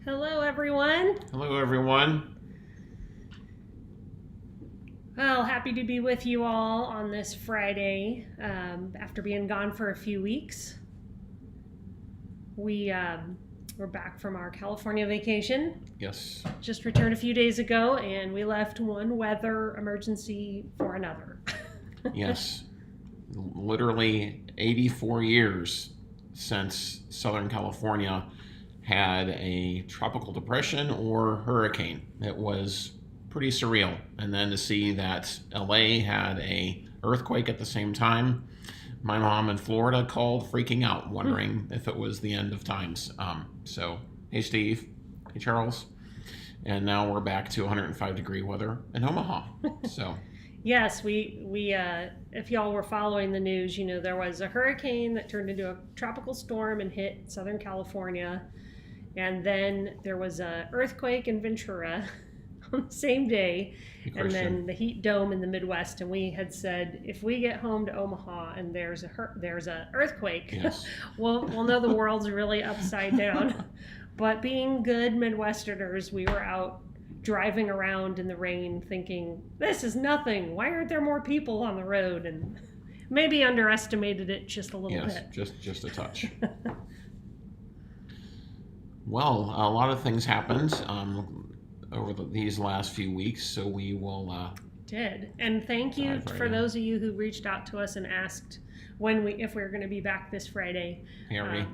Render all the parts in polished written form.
Hello, everyone. Hello, everyone. Well, happy to be with you all on this Friday after being gone for a few weeks. We're back from our California vacation. Yes. Just returned a few days ago, and we left one weather emergency for another. Yes. Literally 84 years since Southern California had a tropical depression or hurricane. It was pretty surreal. And then to see that LA had a earthquake at the same time, my mom in Florida called freaking out, wondering if it was the end of times. So, hey Steve, hey Charles, and now we're back to 105-degree weather in Omaha. So. Yes, we if y'all were following the news, you know, there was a hurricane that turned into a tropical storm and hit Southern California. And then there was an earthquake in Ventura on the same day. And then the heat dome in the Midwest. And we had said, if we get home to Omaha and there's a earthquake, yes. we'll know the world's really upside down. But being good Midwesterners, we were out driving around in the rain thinking, this is nothing. Why aren't there more people on the road? And maybe underestimated it just a little bit. Yes, just a touch. Well, a lot of things happened over these last few weeks, so we will... Did. And thank you for those of you who reached out to us and asked if we're going to be back this Friday. Harry.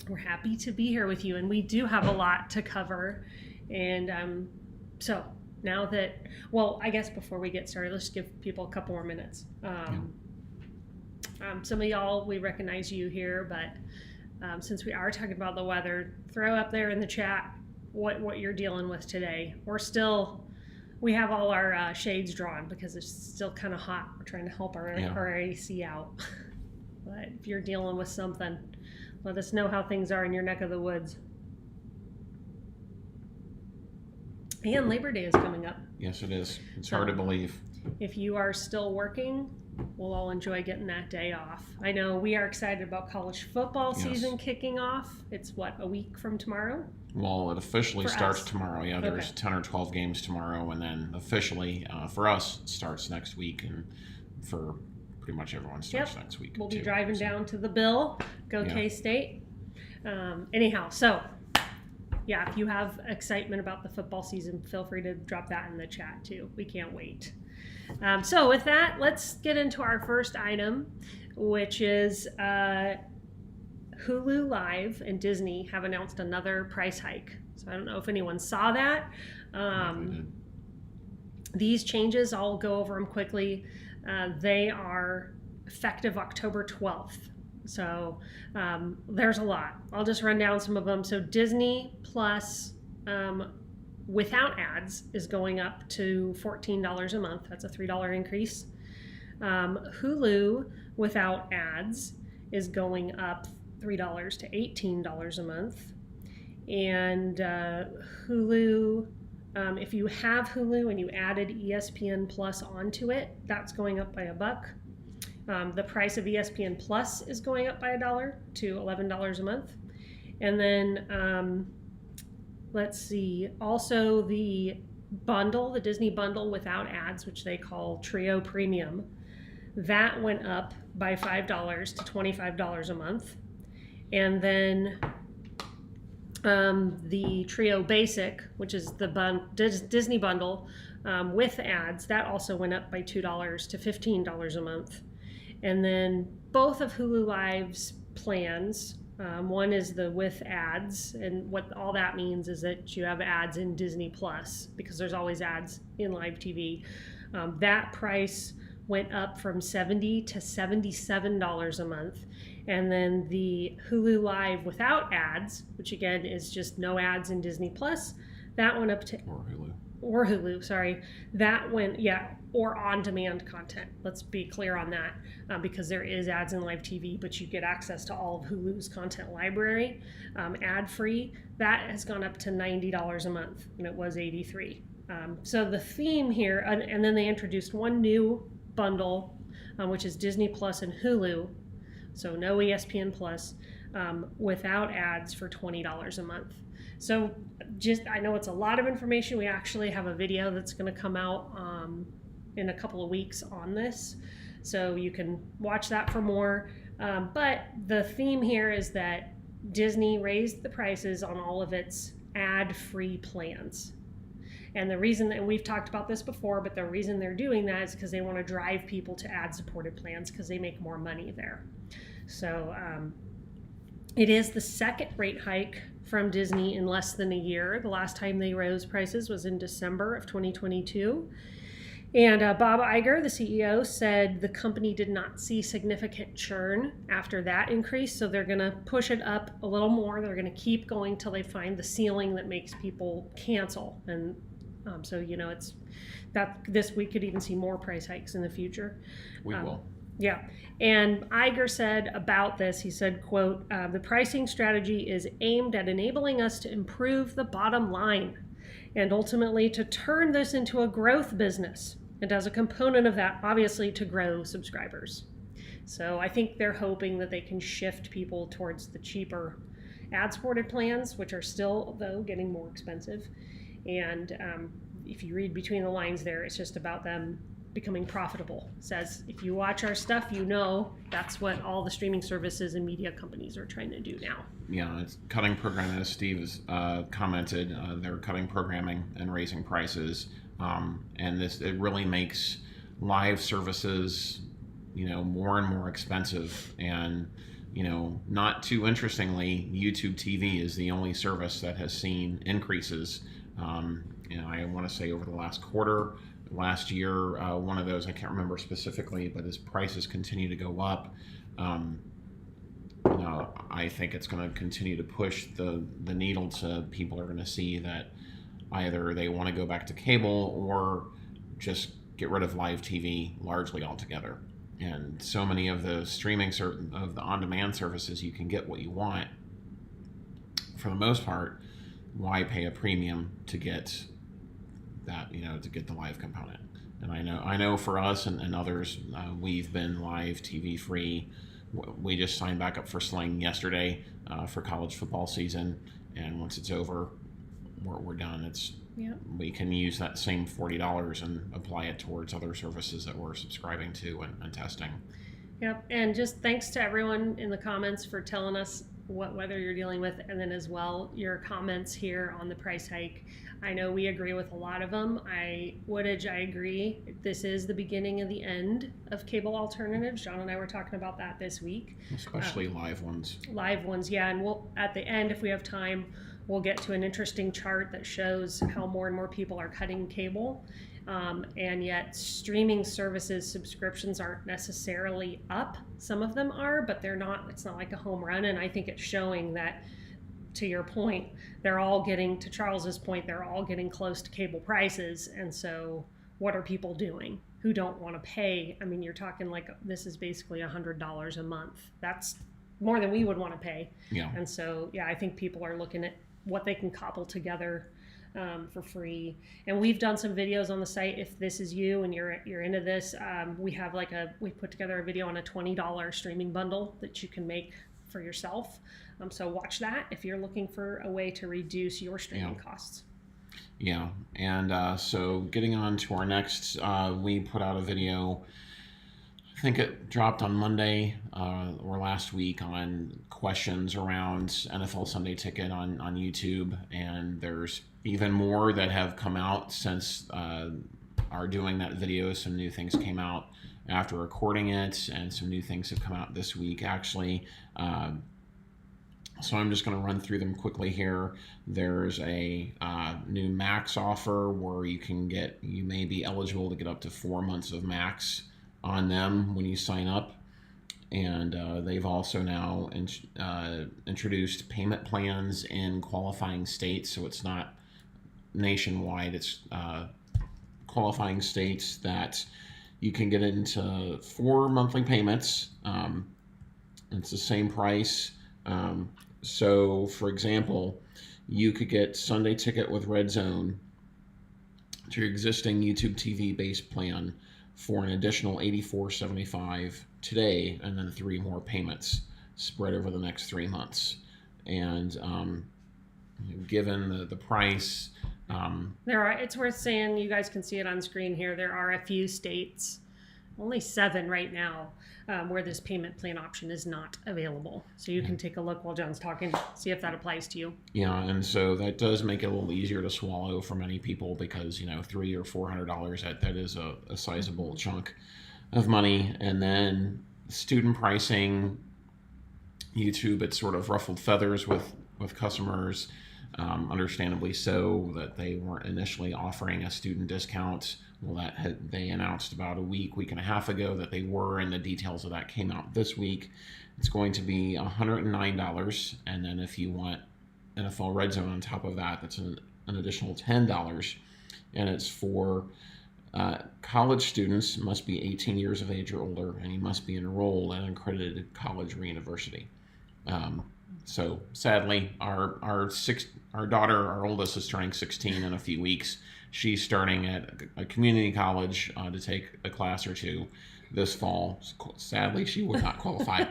We're happy to be here with you, and we do have a lot to cover. And so now that, well, I guess before we get started, let's give people a couple more minutes. Some of y'all, we recognize you here, but since we are talking about the weather, throw up there in the chat what you're dealing with today. We have all our shades drawn because it's still kind of hot. We're trying to help our AC out. But if you're dealing with something, let us know how things are in your neck of the woods. And Labor Day is coming up. Yes, it is. It's hard to believe. If you are still working, we'll all enjoy getting that day off. I know we are excited about college football season kicking off. It's a week from tomorrow? Well, it officially starts tomorrow. Yeah, there's 10 or 12 games tomorrow, and then officially for us it starts next week, and for pretty much everyone starts next week. We'll be driving down to the Bill, go K-State. Anyhow, so yeah, if you have excitement about the football season, feel free to drop that in the chat too. We can't wait. So with that, let's get into our first item, which is Hulu Live and Disney have announced another price hike. So I don't know if anyone saw that. These changes, I'll go over them quickly. They are effective October 12th. So there's a lot. I'll just run down some of them. So Disney Plus without ads is going up to $14 a month. That's a $3 increase. Hulu without ads is going up $3 to $18 a month. And Hulu, if you have Hulu and you added ESPN Plus onto it, that's going up by $1. The price of ESPN Plus is going up by $1 to $11 a month. And then let's see, also the bundle, the Disney bundle without ads, which they call Trio Premium, that went up by $5 to $25 a month. And then the Trio Basic, which is the Disney bundle with ads, that also went up by $2 to $15 a month. And then both of Hulu Live's plans, one is the with ads, and what all that means is that you have ads in Disney Plus because there's always ads in live TV. That price went up from $70 to $77 a month. And then the Hulu Live without ads, which again is just no ads in Disney Plus, that went up to... Or Hulu, sorry. That went, or on-demand content. Let's be clear on that because there is ads in live TV, but you get access to all of Hulu's content library, ad-free. That has gone up to $90 a month, and it was $83. So the theme here, and then they introduced one new bundle, which is Disney Plus and Hulu. So no ESPN Plus. without ads for $20 a month. So I know it's a lot of information. We actually have a video that's going to come out in a couple of weeks on this. So you can watch that for more. But the theme here is that Disney raised the prices on all of its ad-free plans. And the reason that we've talked about this before, but the reason they're doing that is because they want to drive people to ad-supported plans because they make more money there. So it is the second rate hike from Disney in less than a year. The last time they rose prices was in December of 2022. And Bob Iger, the CEO, said the company did not see significant churn after that increase, so they're going to push it up a little more. They're going to keep going till they find the ceiling that makes people cancel. And so, you know, it's that this we could even see more price hikes in the future. We will. Yeah. And Iger said about this, he said, quote, the pricing strategy is aimed at enabling us to improve the bottom line and ultimately to turn this into a growth business. And as a component of that, obviously, to grow subscribers. So I think they're hoping that they can shift people towards the cheaper ad-supported plans, which are still, though, getting more expensive. And if you read between the lines there, it's just about them becoming profitable. It says, if you watch our stuff, you know that's what all the streaming services and media companies are trying to do now. Yeah, it's cutting programming, as Steve has commented. They're cutting programming and raising prices. And it really makes live services, you know, more and more expensive. And, you know, not too interestingly, YouTube TV is the only service that has seen increases. You know, I want to say over the last quarter, last year, one of those, I can't remember specifically, but as prices continue to go up, you know, I think it's going to continue to push the needle to people are going to see that either they want to go back to cable or just get rid of live TV largely altogether. And so many of the of the on-demand services, you can get what you want. For the most part, why pay a premium to get that, you know, to get the live component? And I know for us and others, we've been live TV free. We just signed back up for Sling yesterday for college football season, and once it's over, we're done. We can use that same $40 and apply it towards other services that we're subscribing to and testing. Yep, and just thanks to everyone in the comments for telling us what weather you're dealing with, and then as well your comments here on the price hike. I know we agree with a lot of them. I agree. This is the beginning of the end of cable alternatives. John and I were talking about that this week. Especially live ones. Live ones, yeah. And we'll, at the end, if we have time, we'll get to an interesting chart that shows how more and more people are cutting cable. And yet streaming services subscriptions aren't necessarily up. Some of them are, but they're not. It's not like a home run. And I think it's showing that, to your point, to Charles's point, they're all getting close to cable prices. And so what are people doing who don't want to pay? I mean, you're talking like this is basically $100 a month. That's more than we would want to pay. Yeah. And so, yeah, I think people are looking at what they can cobble together for free. And we've done some videos on the site. If this is you and you're into this, we put together a video on a $20 streaming bundle that you can make for yourself. So watch that if you're looking for a way to reduce your streaming costs. Yeah, and so getting on to our next, we put out a video, I think it dropped on Monday or last week, on questions around NFL Sunday Ticket on YouTube, and there's even more that have come out since our doing that video. Some new things came out after recording it, and some new things have come out this week, actually. So I'm just going to run through them quickly here. There's a new Max offer where you may be eligible to get up to 4 months of Max on them when you sign up. And they've also now introduced payment plans in qualifying states. So it's not nationwide, it's qualifying states that you can get into 4 monthly payments. It's the same price. So, for example, you could get Sunday Ticket with Red Zone to your existing YouTube TV base plan for an additional $84.75 today, and then 3 more payments. spread over the next 3 months. And given the price, it's worth saying, you guys can see it on screen here, there are a few states, only 7 right now, where this payment plan option is not available. So you can take a look while John's talking, see if that applies to you. Yeah, and so that does make it a little easier to swallow for many people, because $300 or $400, that is a sizable chunk of money. And then student pricing, YouTube, it's sort of ruffled feathers with customers, understandably so, that they weren't initially offering a student discount. Well, they announced about a week and a half ago that they were, and the details of that came out this week. It's going to be $109, and then if you want NFL Red Zone on top of that, that's an additional $10, and it's for college students. Must be 18 years of age or older, and you must be enrolled at an accredited college or university. So sadly, our daughter, our oldest, is turning 16 in a few weeks. She's starting at a community college to take a class or two this fall. Sadly, she would not qualify.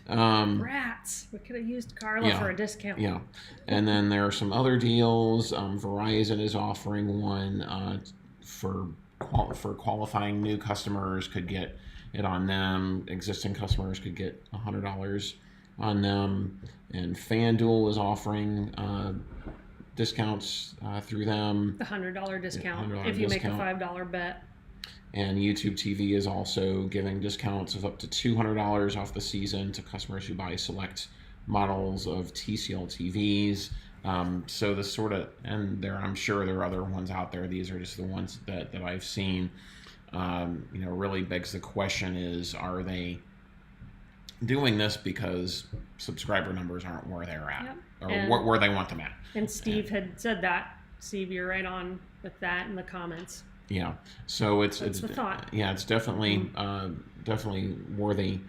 Rats! We could have used Carla for a discount. Yeah, and then there are some other deals. Verizon is offering one for qualifying new customers, could get it on them. Existing customers could get $100 on them, and FanDuel is offering discounts through them. The $100 discount $100 if you discount. make a $5 bet. And YouTube TV is also giving discounts of up to $200 off the season to customers who buy select models of TCL TVs. So this sort of, and I'm sure there are other ones out there. These are just the ones that I've seen. Really begs the question is, are they doing this because subscriber numbers aren't where they're at, or where they want them at? And Steve had said that. Steve, you're right on with that in the comments. Yeah, so it's the thought. Yeah, it's definitely worthy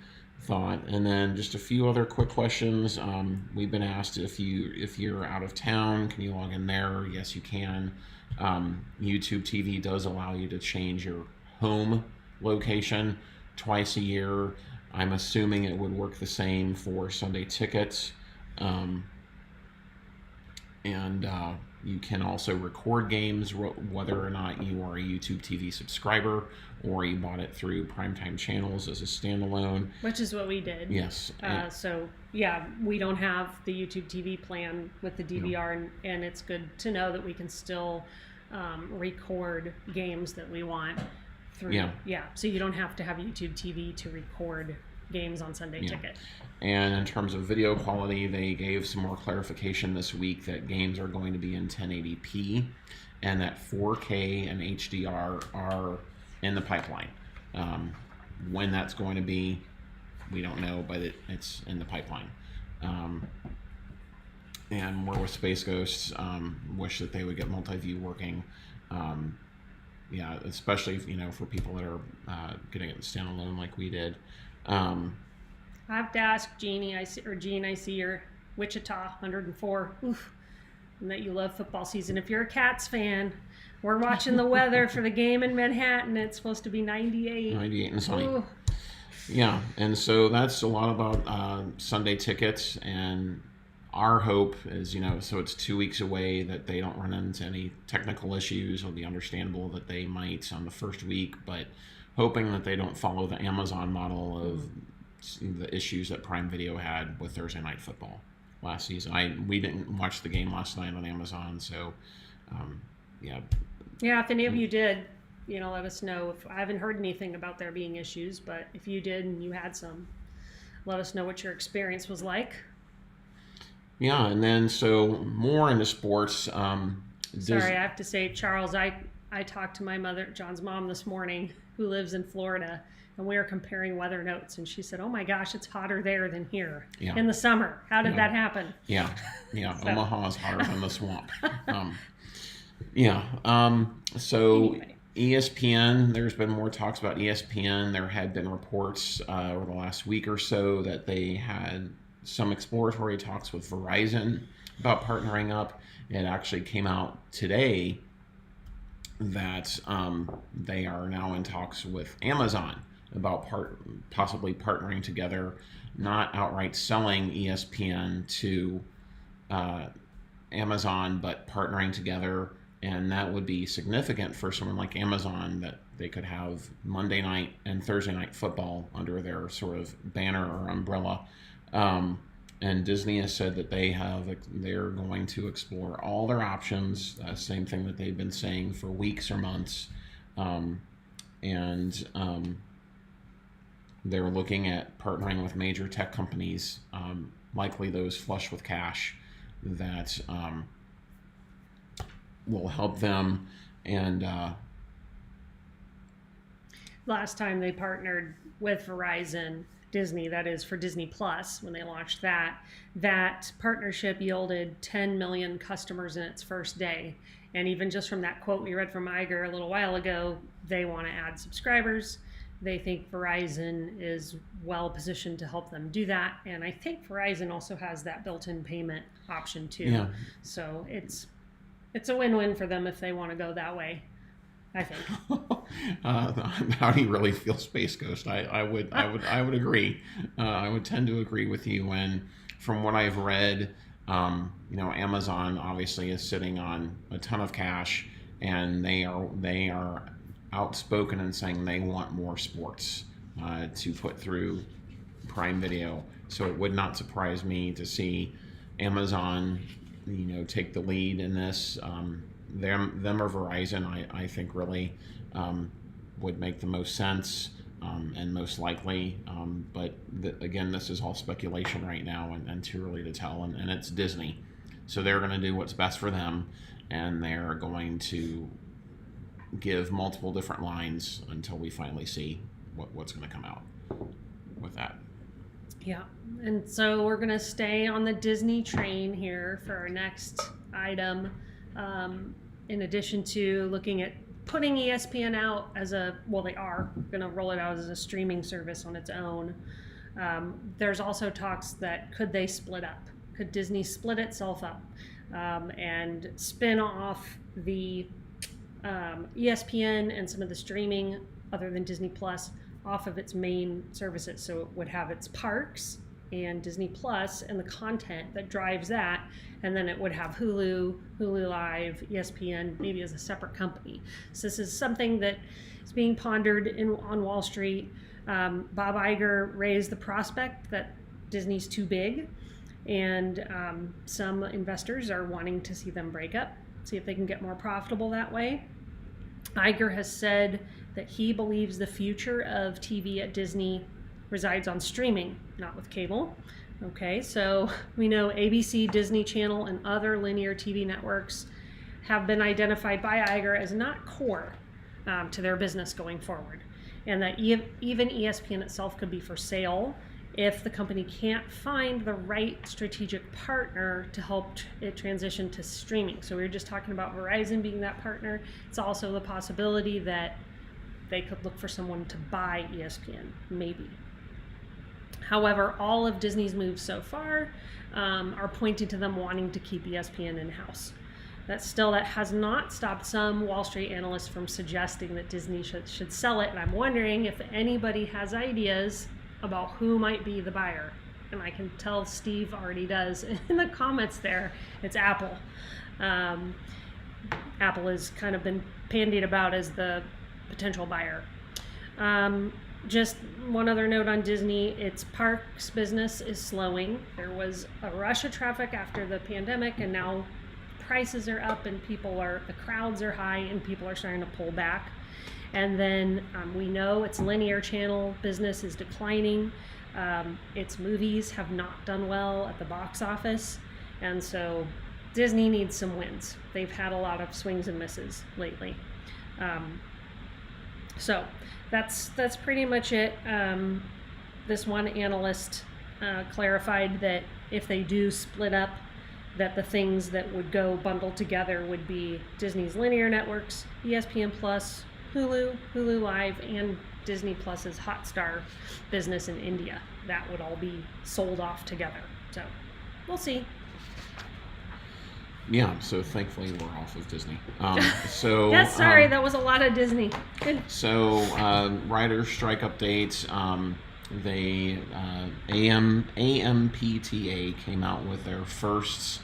thought. And then just a few other quick questions. We've been asked if you're out of town, can you log in there? Yes, you can. YouTube TV does allow you to change your home location twice a year. I'm assuming it would work the same for Sunday tickets. And you can also record games, whether or not you are a YouTube TV subscriber or you bought it through Primetime Channels as a standalone. Which is what we did. Yes. So, yeah, we don't have the YouTube TV plan with the DVR, and it's good to know that we can still record games that we want through. Yeah, so you don't have to have YouTube TV to record games on Sunday Ticket. And in terms of video quality, they gave some more clarification this week that games are going to be in 1080p and that 4K and HDR are in the pipeline. When that's going to be, we don't know, but it's in the pipeline. And we're with Space Ghosts, wish that they would get multi-view working. Especially for people that are getting it standalone like we did. I have to ask Jeannie. I see you're Wichita 104. Oof, and that you love football season. If you're a Cats fan, we're watching the weather for the game in Manhattan. It's supposed to be 98. 98 and sunny. Ooh. Yeah, and so that's a lot about Sunday tickets. And our hope is, so it's 2 weeks away, that they don't run into any technical issues. It'll be understandable that they might on the first week, but hoping that they don't follow the Amazon model of the issues that Prime Video had with Thursday Night Football last season. We didn't watch the game last night on Amazon, so Yeah, if any of you did, let us know. I haven't heard anything about there being issues, but if you did and you had some, let us know what your experience was like. Yeah, and then so more into sports. Sorry, I have to say, Charles, I talked to my mother, John's mom, this morning, who lives in Florida, and we were comparing weather notes, and she said, oh my gosh, it's hotter there than here in the summer. How did that happen? Yeah, so. Omaha is hotter than the swamp. So anyway. ESPN, there's been more talks about ESPN. There had been reports over the last week or so that they had some exploratory talks with Verizon about partnering up. It actually came out today that they are now in talks with Amazon about possibly partnering together not outright selling ESPN to Amazon, but partnering together. And that would be significant for someone like Amazon, that they could have Monday night and Thursday night football under their sort of banner or umbrella. And Disney has said that they're going to explore all their options. Same thing that they've been saying for weeks or months. They're looking at partnering with major tech companies, likely those flush with cash, that will help them. And last time they partnered with Verizon, Disney, that is for Disney Plus, when they launched that partnership yielded 10 million customers in its first day. And even just from that quote we read from Iger a little while ago, they want to add subscribers. They think Verizon is well positioned to help them do that. And I think Verizon also has that built-in payment option too. Yeah. So it's a win-win for them if they want to go that way, I think. How do you really feel, Space Ghost? I would agree. I would tend to agree with you. When, from what I've read, Amazon obviously is sitting on a ton of cash, and they are outspoken in saying they want more sports to put through Prime Video. So it would not surprise me to see Amazon, take the lead in this. Them or Verizon, I think really would make the most sense, and most likely. But again, this is all speculation right now, and too early to tell. And it's Disney, so they're going to do what's best for them, and they're going to give multiple different lines until we finally see what's going to come out with that. Yeah, and so we're going to stay on the Disney train here for our next item. In addition to looking at putting ESPN out as they are going to roll it out as a streaming service on its own. There's also talks that could they split up? Could Disney split itself up and spin off the ESPN and some of the streaming other than Disney Plus off of its main services? So it would have its parks and Disney Plus and the content that drives that, and then it would have Hulu Live, ESPN, maybe as a separate company. So this is something that is being pondered on Wall Street. Bob Iger raised the prospect that Disney's too big, and some investors are wanting to see them break up, see if they can get more profitable that way. Iger has said that he believes the future of TV at Disney resides on streaming, not with cable. Okay, so we know ABC, Disney Channel, and other linear TV networks have been identified by Iger as not core to their business going forward, and that even ESPN itself could be for sale if the company can't find the right strategic partner to help it transition to streaming. So we were just talking about Verizon being that partner. It's also the possibility that they could look for someone to buy ESPN, maybe. However, all of Disney's moves so far are pointing to them wanting to keep ESPN in-house. That has not stopped some Wall Street analysts from suggesting that Disney should sell it. And I'm wondering if anybody has ideas about who might be the buyer. And I can tell Steve already does in the comments there. It's Apple. Apple has kind of been bandied about as the potential buyer. Just one other note on Disney, its parks business is slowing. There was a rush of traffic after the pandemic, and now prices are up and the crowds are high and people are starting to pull back. And then we know its linear channel business is declining. Its movies have not done well at the box office. And so Disney needs some wins. They've had a lot of swings and misses lately. So that's pretty much it. This one analyst clarified that if they do split up, that the things that would go bundled together would be Disney's linear networks, ESPN Plus, Hulu Live, and Disney Plus's Hotstar business in India. That would all be sold off together. So we'll see. Yeah, so thankfully we're off of Disney. So yes, sorry, that was a lot of Disney. Good. So writer strike updates. they AMPTA came out with their first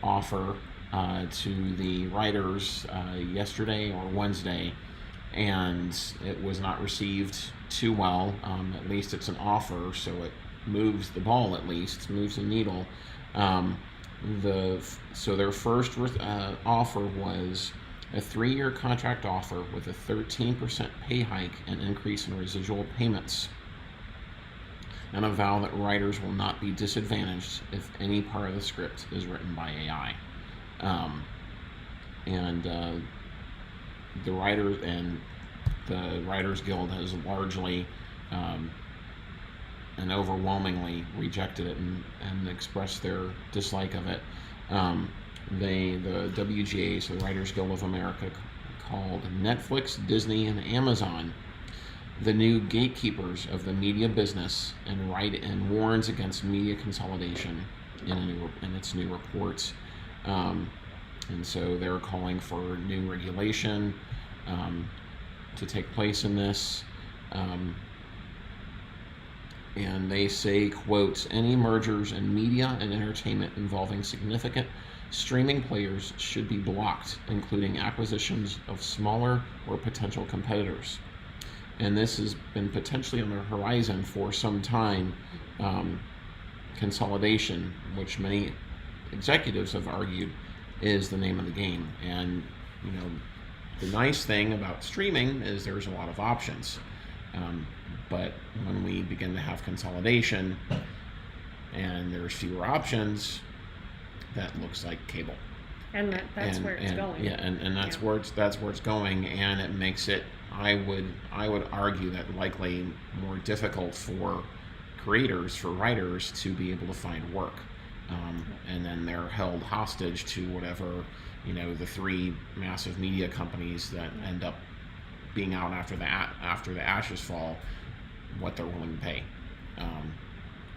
offer to the writers yesterday or Wednesday, and it was not received too well. At least it's an offer, so it moves the ball, at least moves the needle. So their first offer was a 3-year contract offer with a 13% pay hike and increase in residual payments, and a vow that writers will not be disadvantaged if any part of the script is written by AI. The Writers Guild has largely and overwhelmingly rejected it and expressed their dislike of it. The WGA, so the Writers Guild of America, called Netflix, Disney, and Amazon the new gatekeepers of the media business, and warns against media consolidation in its new reports. And so they're calling for new regulation to take place in this. And they say, quote, any mergers in media and entertainment involving significant streaming players should be blocked, including acquisitions of smaller or potential competitors. And this has been potentially on the horizon for some time, consolidation, which many executives have argued is the name of the game. And, you know, the nice thing about streaming is there's a lot of options. But when we begin to have consolidation and there's fewer options, that looks like cable. And that's where it's going. Yeah, and that's where it's going, and it makes it, I would argue, that likely more difficult for creators, for writers, to be able to find work. And then they're held hostage to whatever, you know, the 3 massive media companies that end up being out after the ashes fall, what they're willing to pay.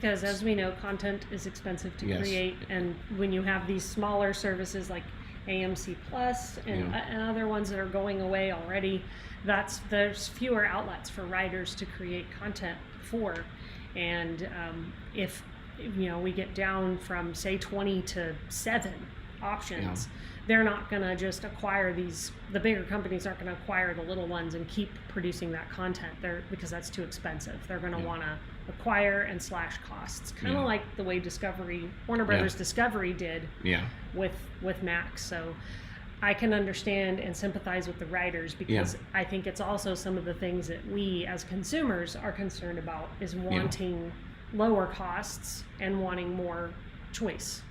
Because as we know, content is expensive to create, and when you have these smaller services like AMC Plus and other ones that are going away already, there's fewer outlets for writers to create content for. And if you know, we get down from say 20 to 7 options, they're not going to just acquire the bigger companies aren't going to acquire the little ones and keep producing that content because that's too expensive. They're going to want to acquire and slash costs, kind of like the way Warner Brothers Discovery did with Max. So I can understand and sympathize with the writers, because I think it's also some of the things that we as consumers are concerned about, is wanting lower costs and wanting more choice.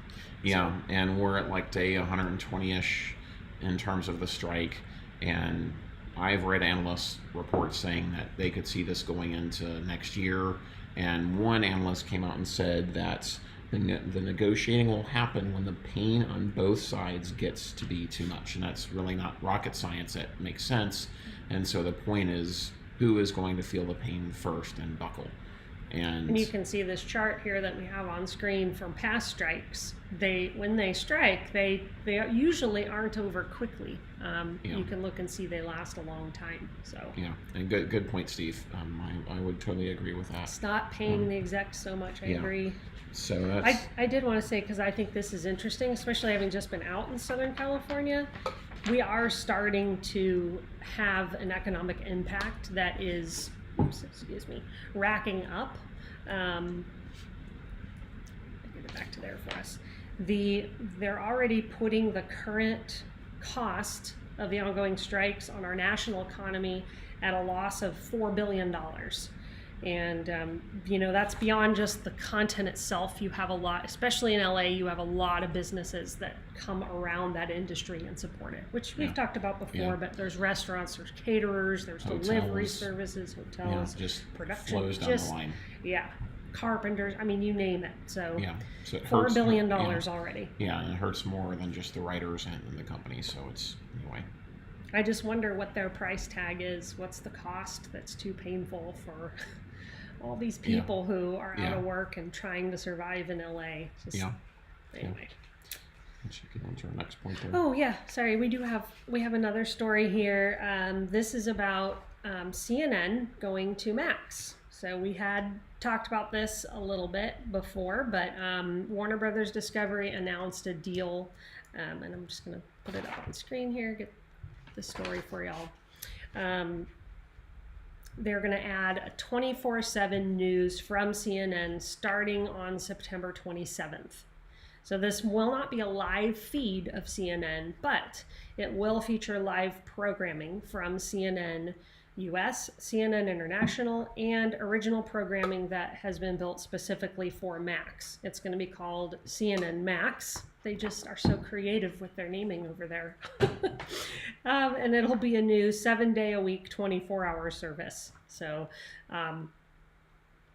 Yeah, and we're at like day 120-ish in terms of the strike, and I've read analyst reports saying that they could see this going into next year, and one analyst came out and said that the negotiating will happen when the pain on both sides gets to be too much, and that's really not rocket science. That makes sense. And so the point is, who is going to feel the pain first and buckle? And you can see this chart here that we have on screen from past strikes. When they strike, they usually aren't over quickly. You can look and see they last a long time. So and good point, Steve. I would totally agree with that. Stop paying the execs so much. I agree. So that's... I did want to say, because I think this is interesting, especially having just been out in Southern California, we are starting to have an economic impact that is, racking up. I'll get it back to there for us. They're already putting the current cost of the ongoing strikes on our national economy at a loss of $4 billion. And, that's beyond just the content itself. You have a lot, especially in LA, you have a lot of businesses that come around that industry and support it, which we've talked about before, but there's restaurants, there's caterers, there's hotels, delivery services, hotels, just production. Flows down the line. Yeah. Carpenters, I mean, you name it. So, so it $4 billion already. Yeah, and it hurts more than just the writers and the company. So it's, anyway. I just wonder what their price tag is. What's the cost that's too painful for all these people who are out of work and trying to survive in LA? Anyway. Let's get on to our next point there. Oh yeah, sorry. We have another story here. This is about CNN going to Max. So we had talked about this a little bit before, but Warner Brothers Discovery announced a deal, and I'm just going to put it up on screen here, get the story for y'all. They're going to add a 24/7 news from CNN starting on September 27th. So this will not be a live feed of CNN, but it will feature live programming from CNN US, CNN International, and original programming that has been built specifically for Max. It's going to be called CNN Max. They just are so creative with their naming over there. And it'll be a new 7-day-a-week, 24-hour service. So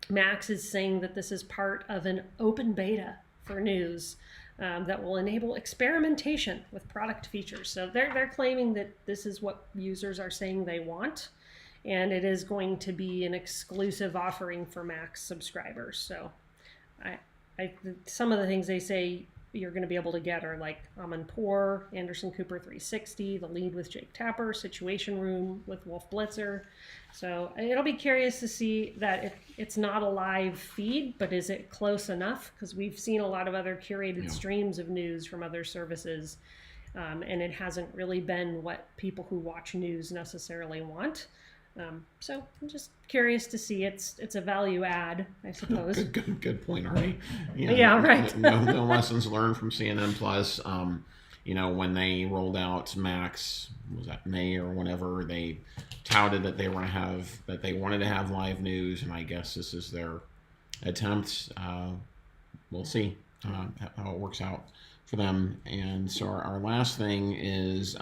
Max is saying that this is part of an open beta for news that will enable experimentation with product features. So they're claiming that this is what users are saying they want, and it is going to be an exclusive offering for Max subscribers. So some of the things they say you're going to be able to get are like Amanpour, Anderson Cooper 360, The Lead with Jake Tapper, Situation Room with Wolf Blitzer. So it'll be curious to see that it's not a live feed, but is it close enough? Because we've seen a lot of other curated streams of news from other services, and it hasn't really been what people who watch news necessarily want. So I'm just curious to see. It's a value add, I suppose. Good point, Arnie. Yeah, right. no lessons learned from CNN Plus. When they rolled out Max, was that May or whenever, they touted that they wanted to have live news, and I guess this is their attempt. We'll see how it works out for them. And so our last thing is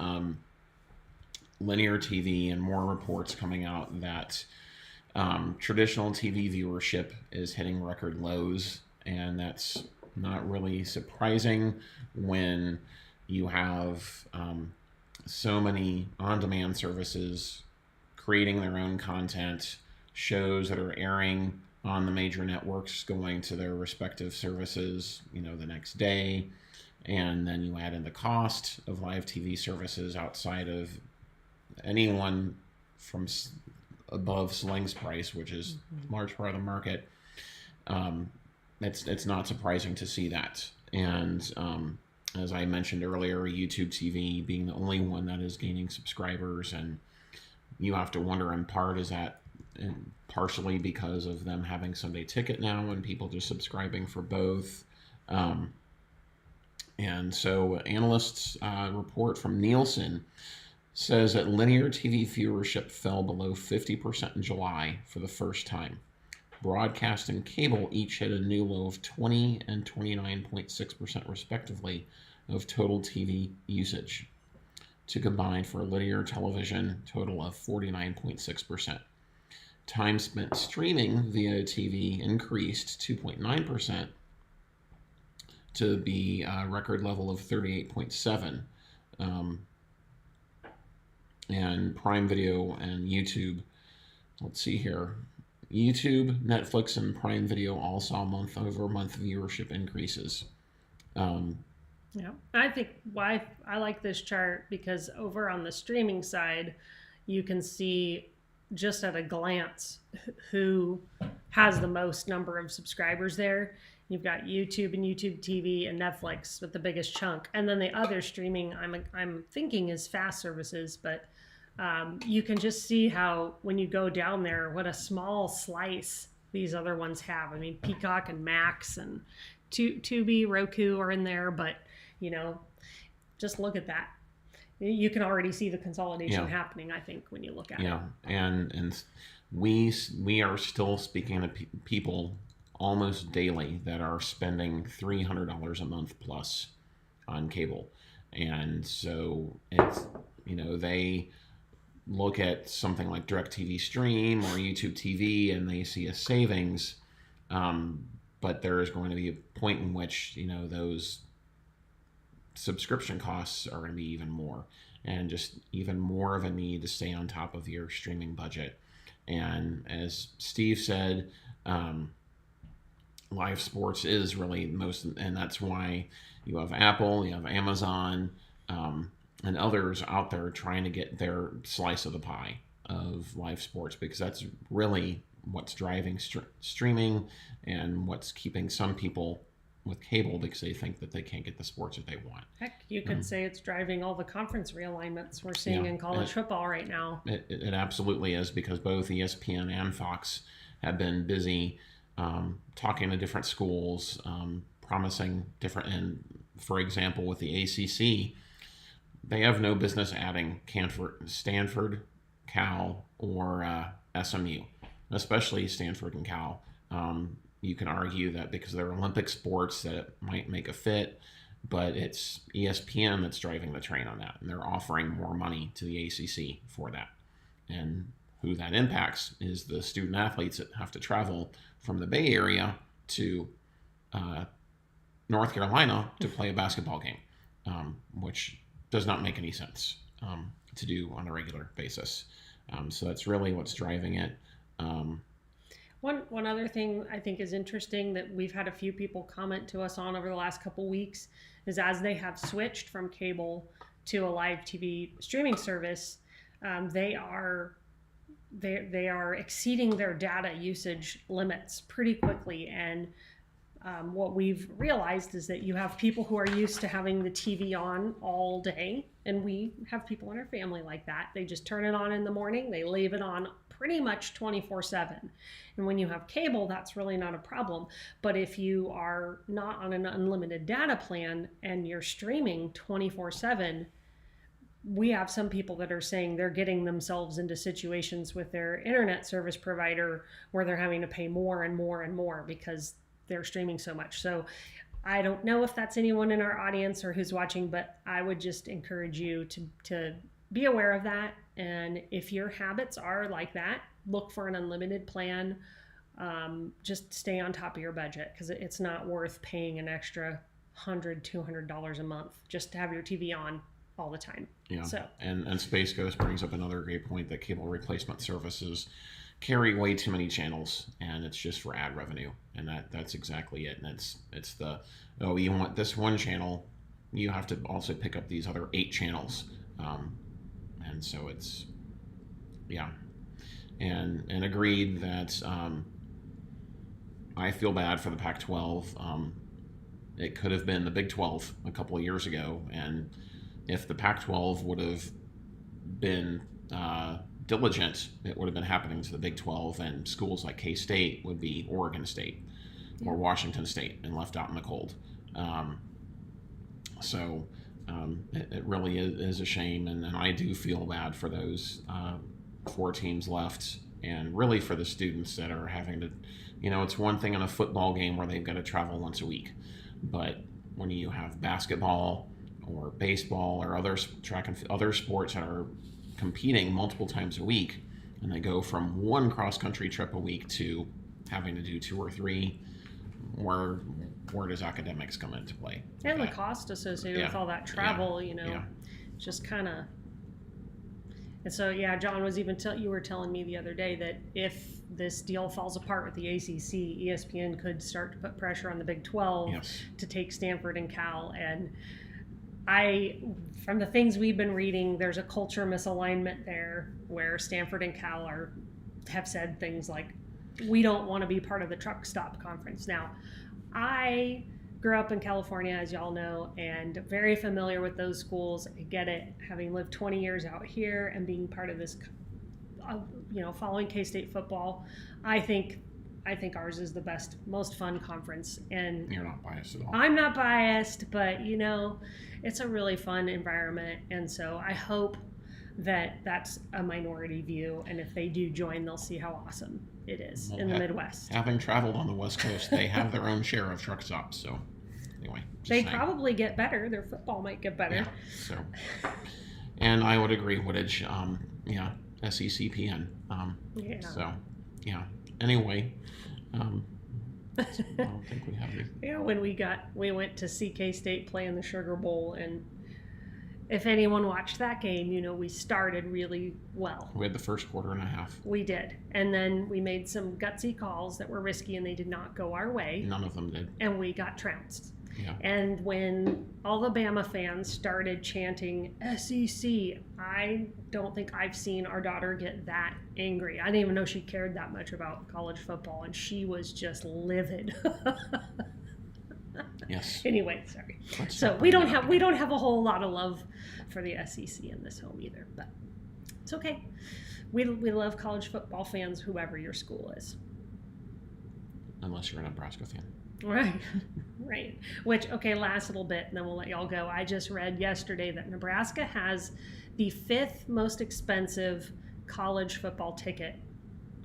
linear TV, and more reports coming out that traditional TV viewership is hitting record lows, and that's not really surprising when you have so many on-demand services creating their own content, shows that are airing on the major networks going to their respective services, the next day, and then you add in the cost of live TV services outside of anyone from above Sling's price, which is a large part of the market. It's not surprising to see that. And as I mentioned earlier, YouTube TV being the only one that is gaining subscribers, and you have to wonder, in part, is that partially because of them having Sunday Ticket now and people just subscribing for both. And so analysts report from Nielsen says that linear TV viewership fell below 50% in July for the first time. Broadcast and cable each hit a new low of 20 and 29.6% respectively of total TV usage, to combine for a linear television total of 49.6%. Time spent streaming via TV increased 2.9% to be a record level of 38.7%. And Prime Video and YouTube, let's see here, YouTube, Netflix, and Prime Video all saw month-over-month viewership increases. Yeah, I think why I like this chart, because over on the streaming side, you can see just at a glance who has the most number of subscribers there. You've got YouTube and YouTube TV and Netflix with the biggest chunk, and then the other streaming I'm thinking is fast services, but you can just see how when you go down there, what a small slice these other ones have. I mean, Peacock and Max and Tubi, Roku are in there, but just look at that. You can already see the consolidation happening, I think, when you look at it. Yeah, and we are still speaking to people almost daily that are spending $300 a month plus on cable. And so it's, they look at something like DirecTV Stream or YouTube TV and they see a savings, but there is going to be a point in which, those subscription costs are going to be even more, and just even more of a need to stay on top of your streaming budget. And as Steve said, live sports is really most, and that's why you have Apple, you have Amazon, and others out there trying to get their slice of the pie of live sports, because that's really what's driving streaming and what's keeping some people with cable because they think that they can't get the sports that they want. Heck, you could say it's driving all the conference realignments we're seeing in college football right now. It absolutely is, because both ESPN and Fox have been busy talking to different schools, promising different, and for example, with the ACC, they have no business adding Stanford, Cal, or SMU, especially Stanford and Cal. You can argue that because they're Olympic sports that it might make a fit, but it's ESPN that's driving the train on that, and they're offering more money to the ACC for that. And who that impacts is the student athletes that have to travel from the Bay Area to North Carolina to play a basketball game, which does not make any sense to do on a regular basis. So that's really what's driving it. One other thing I think is interesting that we've had a few people comment to us on over the last couple weeks is as they have switched from cable to a live TV streaming service, they are exceeding their data usage limits pretty quickly. And what we've realized is that you have people who are used to having the TV on all day, and we have people in our family like that. They just turn it on in the morning, they leave it on pretty much 24/7. And when you have cable, that's really not a problem. But if you are not on an unlimited data plan and you're streaming 24/7, we have some people that are saying they're getting themselves into situations with their internet service provider where they're having to pay more and more and more because they're streaming so much. So I don't know if that's anyone in our audience or who's watching, but I would just encourage you to be aware of that. And if your habits are like that, look for an unlimited plan. Just stay on top of your budget, because it's not worth paying an extra $100, $200 a month just to have your TV on all the time. Yeah. So. And Space Ghost brings up another great point that cable replacement services carry way too many channels, and it's just for ad revenue, and that's exactly it. And it's the, oh, you want this one channel, you have to also pick up these other 8 channels, and so it's, yeah, and agreed that I feel bad for the Pac-12. It could have been the Big 12 a couple of years ago, and if the Pac-12 would have been diligent, it would have been happening to the Big 12, and schools like K-State would be Oregon State or Washington State and left out in the cold. It really is a shame, and I do feel bad for those 4 teams left, and really for the students that are having to, it's one thing in a football game where they've got to travel once a week, but when you have basketball or baseball or other track and other sports that are competing multiple times a week, and they go from one cross-country trip a week to having to do 2 or 3, where does academics come into play? And the cost associated with all that travel, just kind of. And so, John was even you were telling me the other day that if this deal falls apart with the ACC, ESPN could start to put pressure on the Big 12 to take Stanford and Cal. And from the things we've been reading, there's a culture misalignment there where Stanford and Cal have said things like, we don't want to be part of the truck stop conference. Now, I grew up in California, as y'all know, and very familiar with those schools. I get it, having lived 20 years out here and being part of this, following K-State football. I think ours is the best, most fun conference. And you're not biased at all. I'm not biased, but it's a really fun environment, and so I hope that that's a minority view, and if they do join, they'll see how awesome it is in the Midwest. Having traveled on the West Coast, they have their own share of truck stops. So anyway, they probably get better. Their football might get better. Yeah, so, and I would agree, Woodage. SECPN. So, Anyway, I don't think we have any. When we went to see K-State play in the Sugar Bowl, and if anyone watched that game, we started really well. We had the first quarter and a half. We did. And then we made some gutsy calls that were risky, and they did not go our way. None of them did. And we got trounced. Yeah. And when all the Bama fans started chanting SEC, I don't think I've seen our daughter get that angry. I didn't even know she cared that much about college football, and she was just livid. Yes. Anyway, sorry. Let's So not we bring don't that have a whole lot of love for the SEC in this home either, but it's okay. We love college football fans, whoever your school is. Unless you're a Nebraska fan. Right, right. Which, okay, last little bit, and then we'll let y'all go. I just read yesterday that Nebraska has the 5th most expensive college football ticket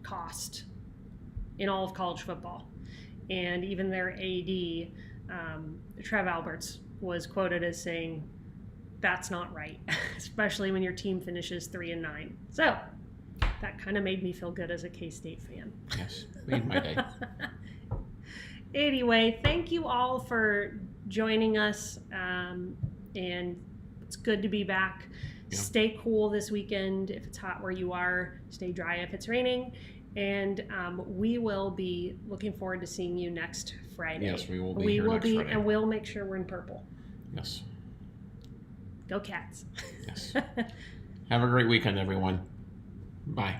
cost in all of college football. And even their AD, Trev Alberts, was quoted as saying, that's not right, especially when your team finishes 3-9. So that kind of made me feel good as a K-State fan. Yes, made my day. Anyway, thank you all for joining us, and it's good to be back. Yeah. Stay cool this weekend if it's hot where you are. Stay dry if it's raining. And we will be looking forward to seeing you next Friday. Yes, we will be here next Friday. And we'll make sure we're in purple. Yes. Go Cats. Yes. Have a great weekend, everyone. Bye.